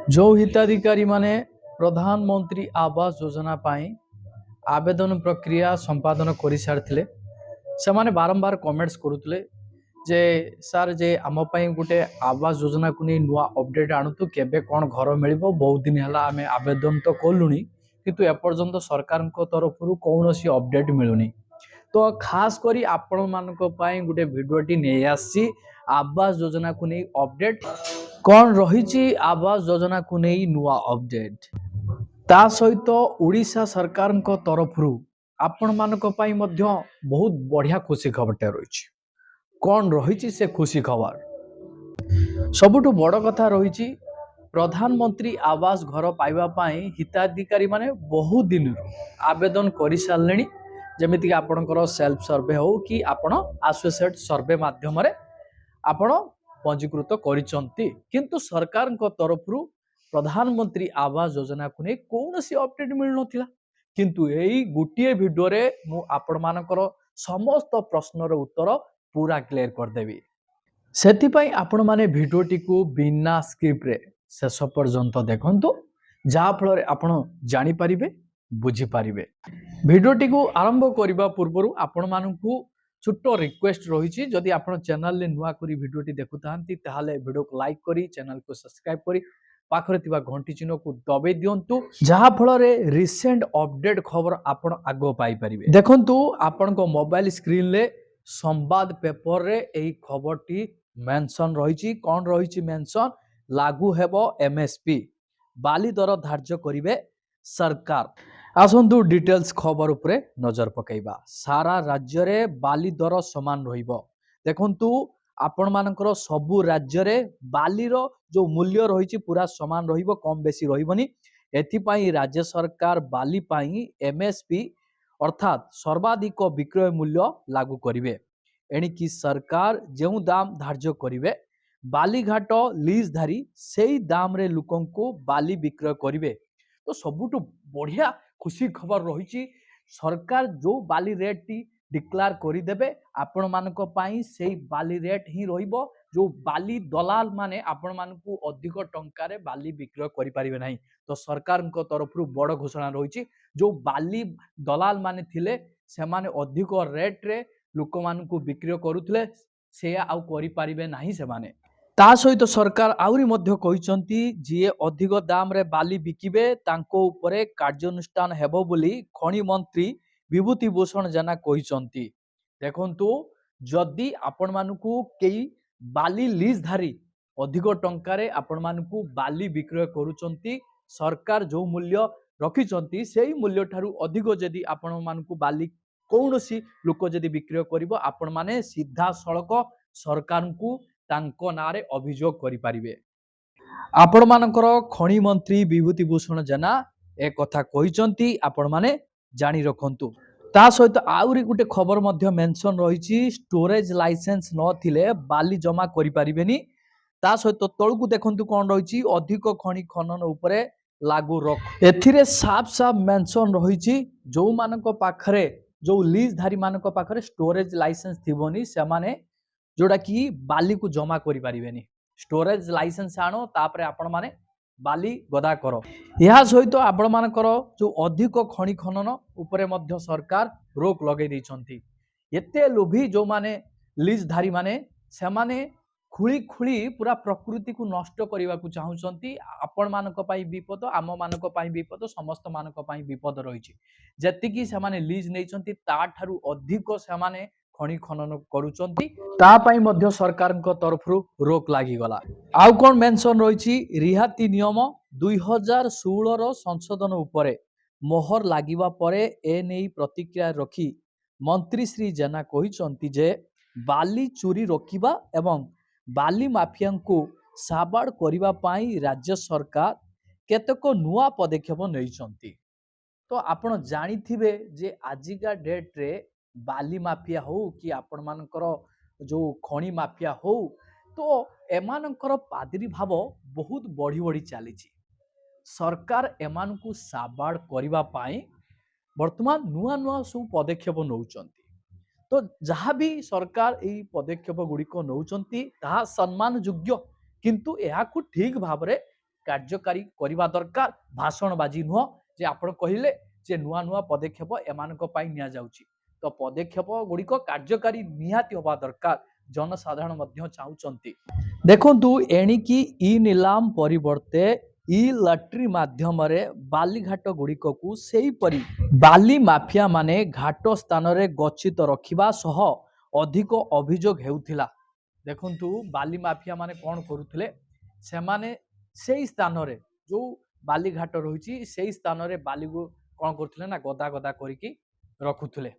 जो हिताधिकारी माने प्रधानमंत्री आवास योजना पाई आवेदन प्रक्रिया संपादन कर सारी से माने बारंबार कमेंट्स करुले जे सार जे आम गोटे आवास योजना को नहीं नुआ अपडेट आणुतु केबे कौन घर मिल बहुत दिन है आम आवेदन तो कलुनी किंतु एपर्यंत सरकार तरफ कौन सी अपडेट मिलूनी। तो खास करी आपण मानक पई गोटे भिडियोटी नहीं आसी आवास योजना को नहीं अपडेट कौन रही आवास योजना को नहीं नुआ अपडेट ता सहित ओडिशा सरकार तरफ आपण मानक पई मध्य बहुत बढ़िया खुशी खबरटे रही कौन रही से खुशी खबर सबुठु बड़ कथा रही प्रधानमंत्री आवास घर पाइबापी हिताधिकारी माने बहुत दिन आवेदन कर सारे जमीक आपणकर सेल्फ सर्वे हो कि आपण एसोसिएट सर्वे माध्यम आपण पंजीकृत किंतु सरकार तरफ प्रधानमंत्री आवास योजना को नहीं कौन सी अपडेट मिल ना किंतु यही गोटे भिडियो रे मु आपण मानकर समस्त प्रश्नर उत्तर पूरा क्लियर करदेवी सेतिपाई आपण माने भिडियोटी को बिना स्क्रिप्ट रे शेष पर्यंत देखंतु जहा फल आपण जानि परिबे बुझी परिबे। भिडियोटी को आरंभ करबा पूर्व आपण मानकु छोटो रिक्वेस्ट रही जदि आपण चैनल ले नुआ करी भिडियोटी देखुतांती ताहाले भिडियो को लाइक करी चैनल को सब्सक्राइब करी पाखरे थिबा घंटी चिन्ह को दबे दियंतु जहा फल रे रिसेंट अपडेट खबर आपण आगो पाई परिबे। देखंतु आपण को मोबाइल स्क्रीन ले संवाद पेपर रे एही खबरटी मेंशन रही कौन रही मेंशन लागू हेबो एमएसपी बाली दर धार्य करिवे सरकार। आसंतु डिटेल्स खबर उपरे नजर पकेइबा सारा राज्य रे बाली दर समान रहिबो। देखंतु आपण मानकर सबु राज्य रे बाली रो जो मूल्य रही पूरा समान रहिबो कम बेसी रहिबोनी एथिपाई राज्य सरकार बाली पाई एमएसपी अर्थात सर्वाधिक विक्रय मूल्य लागू करिवे। एणिकी सरकार जो दाम धार्य करिवे बालीघाट लीज धारी सेई दाम रे लोकन को बाली विक्रय करिवे। तो सबुठु बढ़िया खुशी खबर रही सरकार जो बाली रेट टी डिक्लेयर करदेवे आपण मानक पई सेई बाली रेट ही रहिबो जो बाली दलाल माने आपण मानकु अधिक टंकार बाली विक्रय करि परिबे नाही। तो सरकार तरफ बड़ घोषणा रही जो बाली दलाल माने थिले से माने अधिक रेट रे लोक मानकु विक्रय करुथिले से आउ करि परिबे नाही से माने। ता सहित सरकार आउरी मध्य कहिसंती जे अधिक दाम रे बाली बिकिबे तांको उपरे कार्यानुष्ठान हेबो बोली खनि मंत्री विभूति भूषण जेना कहिसंती। देखंतु जदि आपण मानकु केई बाली लीज धारी अधिक टंकारे आपण मानकु बाली विक्रय करूचंती सरकार जो मूल्य रखिचंती सेही मूल्य ठारू अधिक जदि आपण मानकु बाली कौनसी लोक जदि विक्रय करिवो आपण माने सीधा सड़क सरकार को तांको नारे अभियोग करि परिबे। आपण मानकर खनि मंत्री विभूति भूषण जेना ए कथा कहिचंती आपण माने जानि रखंतु। ता सहित आउरी गुटे खबर मध्य मेंशन रही स्टोरेज लाइसेंस न थिले बाली जमा करि परिबेनी। ता सहित तळकु देखंतु कोन रही अधिक खनि खनन उपरे लागू रख एथिरे साफ साफ मेंशन रही जो मानक पाखरे जो लीज धारी मानक पाखरे स्टोरेज लाइसेंस थिबोनी से माने जोड़ा कि बाली को जमा करि परिबेनी। स्टोरेज लाइसेंस आनो तापरे आपण माने बाली गदा करो। यह सहित आपण मानकर जो अधिक खनि खनन उपरे मध्य सरकार रोक लगे दैछंती। एते लोभी जो माने लीज धारी माने से माने खुली खुली पूरा प्रकृति को नष्ट करने को चाहूँगी। आपण मानक पई विपद आम मानक पई विपद समस्त मानक पई विपद रही जेतिकी से माने लीज नैछंती ता ठारू अधिक से माने खनि खनन करूचंती ता पई मध्य सरकार तरफ रोक लागी गला। आउ कोन मेंशन रही रिहाती नियम 2016 रो संशोधन उपरे मोहर लागिबा परे ए नै प्रतिक्रिया रखी मंत्री श्री जेना कहिसंती जे बाली चोरी रोकिबा एवं बाली माफिया को साबाड़ करिबा पाई राज्य सरकार केतक नुआ पदक्षेप नैछंती। तो आपण जानिथिबे जे आजिका डेट रे बाली माफिया हो कि आपण मानकर जो खनि माफिया हो तो एमानकर पादरी भाव बहुत बढ़ी बढ़ी चली सरकार एमान को साबाड़ करिबा पाई वर्तमान नुआ नुआ सब पदक्षेप नौचंती। तो जहाँ भी सरकार यही पदक्षेप गुड़िक नौचंती ताहा सम्मान योग्य किंतु यह ठीक भाव କାର୍ଯ୍ୟକାରୀ କରିବା ଦରକାର। ଭାଷଣବାଜି ନୁହଁ ଯେ ଆପଣ କହିଲେ ଯେ ନୂଆ ନୂଆ ପଦକ୍ଷେପ ଏମାନଙ୍କ ପାଇଁ ନିଆଯାଉଛି, ତ ପଦକ୍ଷେପ ଗୁଡ଼ିକ କାର୍ଯ୍ୟକାରୀ ନିହାତି ହେବା ଦରକାର। ଜନସାଧାରଣ ମଧ୍ୟ ଚାହୁଁଛନ୍ତି। ଦେଖନ୍ତୁ ଏଣିକି ଇ ନିଲାମ ପରିବର୍ତ୍ତେ ଇ ଲଟେରୀ ମାଧ୍ୟମରେ ବାଲିଘାଟ ଗୁଡ଼ିକକୁ ସେହିପରି ବାଲି ମାଫିଆ ମାନେ ଘାଟ ସ୍ଥାନରେ ଗଚ୍ଛିତ ରଖିବା ସହ ଅଧିକ ଅଭିଯୋଗ ହେଉଥିଲା। ଦେଖନ୍ତୁ ବାଲି ମାଫିଆ ମାନେ କ'ଣ କରୁଥିଲେ, ସେମାନେ ସେଇ ସ୍ଥାନରେ ଯେଉଁ ବାଲିଘାଟ ରହିଛି ସେଇ ସ୍ଥାନରେ ବାଲିକୁ କ'ଣ କରୁଥିଲେ ନା ଗଦା ଗଦା କରିକି ରଖୁଥିଲେ,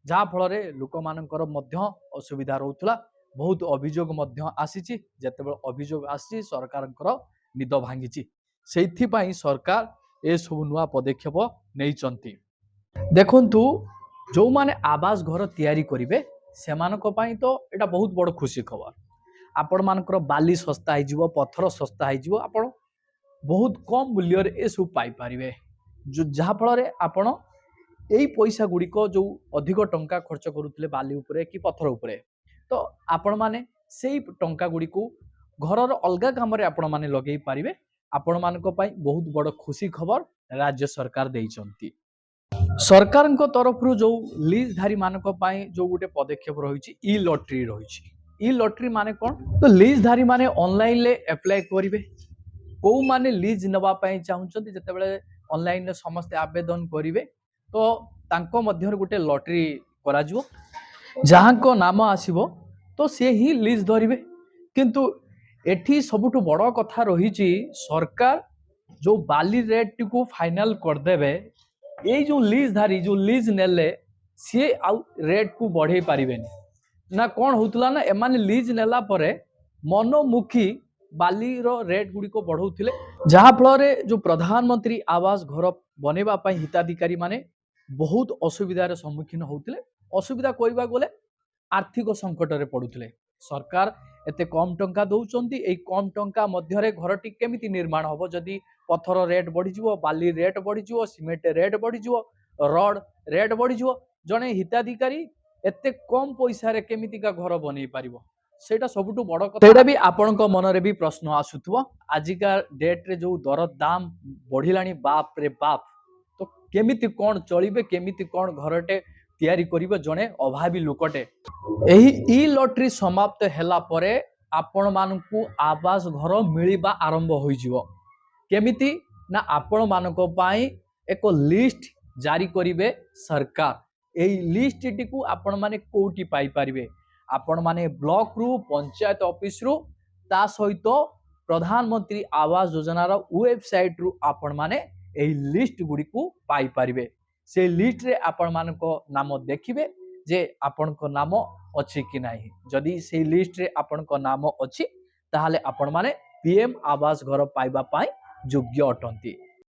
ଯାହାଫଳରେ ଲୋକମାନଙ୍କର ମଧ୍ୟ ଅସୁବିଧା ରହୁଥିଲା। ବହୁତ ଅଭିଯୋଗ ମଧ୍ୟ ଆସିଛି। ଯେତେବେଳେ ଅଭିଯୋଗ ଆସିଛି ସରକାରଙ୍କର ନିଦ ଭାଙ୍ଗିଛି। ସେଇଥିପାଇଁ ସରକାର ଏସବୁ ନୂଆ ପଦକ୍ଷେପ ନେଇଛନ୍ତି। ଦେଖନ୍ତୁ ଯେଉଁମାନେ ଆବାସ ଘର ତିଆରି କରିବେ ସେମାନଙ୍କ ପାଇଁ ତ ଏଇଟା ବହୁତ ବଡ଼ ଖୁସି ଖବର। ଆପଣମାନଙ୍କର ବାଲି ଶସ୍ତା ହେଇଯିବ, ପଥର ଶସ୍ତା ହେଇଯିବ, ଆପଣ ବହୁତ କମ୍ ମୂଲ୍ୟରେ ଏସବୁ ପାଇପାରିବେ। ଯାହାଫଳରେ ଆପଣ ଏଇ ପଇସା ଗୁଡ଼ିକ ଯେଉଁ ଅଧିକ ଟଙ୍କା ଖର୍ଚ୍ଚ କରୁଥିଲେ ବାଲି ଉପରେ କି ପଥର ଉପରେ, ତ ଆପଣମାନେ ସେଇ ଟଙ୍କା ଗୁଡ଼ିକୁ ଘରର ଅଲଗା କାମରେ ଆପଣମାନେ ଲଗେଇ ପାରିବେ। ଆପଣମାନଙ୍କ ପାଇଁ ବହୁତ ବଡ଼ ଖୁସି ଖବର ରାଜ୍ୟ ସରକାର ଦେଇଛନ୍ତି। ସରକାରଙ୍କ ତରଫରୁ ଯେଉଁ ଲିଜଧାରୀ ମାନଙ୍କ ପାଇଁ ଯେଉଁ ଗୋଟେ ପଦକ୍ଷେପ ରହିଛି ଇ ଲଟେରୀ ରହିଛି। ଇ ଲଟେରୀ ମାନେ କ'ଣ, ତ ଲିଜଧାରୀ ମାନେ ଅନଲାଇନରେ ଆପ୍ଲାଏ କରିବେ। କେଉଁମାନେ ଲିଜ୍ ନେବା ପାଇଁ ଚାହୁଁଛନ୍ତି ଯେତେବେଳେ ଅନଲାଇନରେ ସମସ୍ତେ ଆବେଦନ କରିବେ ତ ତାଙ୍କ ମଧ୍ୟରେ ଗୋଟେ ଲଟେରୀ କରାଯିବ। ଯାହାଙ୍କ ନାମ ଆସିବ ତ ସେ ହିଁ ଲିଜ୍ ଧରିବେ। କିନ୍ତୁ ଏଠି ସବୁଠୁ ବଡ଼ କଥା ରହିଛି, ସରକାର ଯେଉଁ ବାଲି ରେଟ୍ଟିକୁ ଫାଇନାଲ କରିଦେବେ, ଏଇ ଯେଉଁ ଲିଜଧାରୀ ଯେଉଁ ଲିଜ୍ ନେଲେ ସିଏ ଆଉ ରେଟ୍କୁ ବଢ଼େଇ ପାରିବେନି। ନା କ'ଣ ହେଉଥିଲା ନା ଏମାନେ ଲିଜ୍ ନେଲା ପରେ ମନମୁଖୀ ବାଲିର ରେଟ୍ ଗୁଡ଼ିକ ବଢ଼ଉଥିଲେ, ଯାହାଫଳରେ ଯେଉଁ ପ୍ରଧାନମନ୍ତ୍ରୀ ଆବାସ ଘର ବନେଇବା ପାଇଁ ହିତାଧିକାରୀ ମାନେ ବହୁତ ଅସୁବିଧାର ସମ୍ମୁଖୀନ ହେଉଥିଲେ। ଅସୁବିଧା କହିବାକୁ ଗଲେ ଆର୍ଥିକ ସଙ୍କଟରେ ପଡ଼ୁଥିଲେ। ସରକାର ଏତେ କମ୍ ଟଙ୍କା ଦେଉଛନ୍ତି, ଏଇ କମ୍ ଟଙ୍କା ମଧ୍ୟରେ ଘରଟି କେମିତି ନିର୍ମାଣ ହେବ? ଯଦି ପଥର ରେଟ୍ ବଢ଼ିଯିବ, ବାଲି ରେଟ୍ ବଢ଼ିଯିବ, ସିମେଣ୍ଟ ରେଟ୍ ବଢ଼ିଯିବ, ରଡ଼ ରେଟ୍ ବଢ଼ିଯିବ, ଜଣେ ହିତାଧିକାରୀ ଏତେ କମ୍ ପଇସାରେ କେମିତିକା ଘର ବନେଇ ପାରିବ? ସେଇଟା ସବୁଠୁ ବଡ଼ କଥା। ସେଇଟା ବି ଆପଣଙ୍କ ମନରେ ବି ପ୍ରଶ୍ନ ଆସୁଥିବ। ଆଜିକା ଡେଟ୍ରେ ଯେଉଁ ଦର ଦାମ ବଢ଼ିଲାଣି, ବାପ ରେ ବାପ, ତ କେମିତି କ'ଣ ଚଳିବେ, କେମିତି କ'ଣ ଘରଟେ ତିଆରି କରିବେ ଜଣେ ଅଭାବୀ ଲୋକଟେ? ଏହି ଇ ଲଟେରୀ ସମାପ୍ତ ହେଲା ପରେ ଆପଣମାନଙ୍କୁ ଆବାସ ଘର ମିଳିବା ଆରମ୍ଭ ହୋଇଯିବ। କେମିତି ନା ଆପଣମାନଙ୍କ ପାଇଁ ଏକ ଲିଷ୍ଟ ଜାରି କରିବେ ସରକାର। ଏହି ଲିଷ୍ଟଟିକୁ ଆପଣମାନେ କୋଉଠି ପାଇପାରିବେ? ଆପଣମାନେ ବ୍ଲକରୁ, ପଞ୍ଚାୟତ ଅଫିସରୁ, ତା ସହିତ ପ୍ରଧାନମନ୍ତ୍ରୀ ଆବାସ ଯୋଜନାର ୱେବସାଇଟରୁ ଆପଣମାନେ ଏହି ଲିଷ୍ଟ ଗୁଡ଼ିକୁ ପାଇପାରିବେ। ସେଇ ଲିଷ୍ଟରେ ଆପଣମାନଙ୍କ ନାମ ଦେଖିବେ ଯେ ଆପଣଙ୍କ ନାମ ଅଛି କି ନାହିଁ। ଯଦି ସେଇ ଲିଷ୍ଟରେ ଆପଣଙ୍କ ନାମ ଅଛି ତାହେଲେ ଆପଣମାନେ PM ଆବାସ ଘର ପାଇବା ପାଇଁ ଯୋଗ୍ୟ ଅଟନ୍ତି।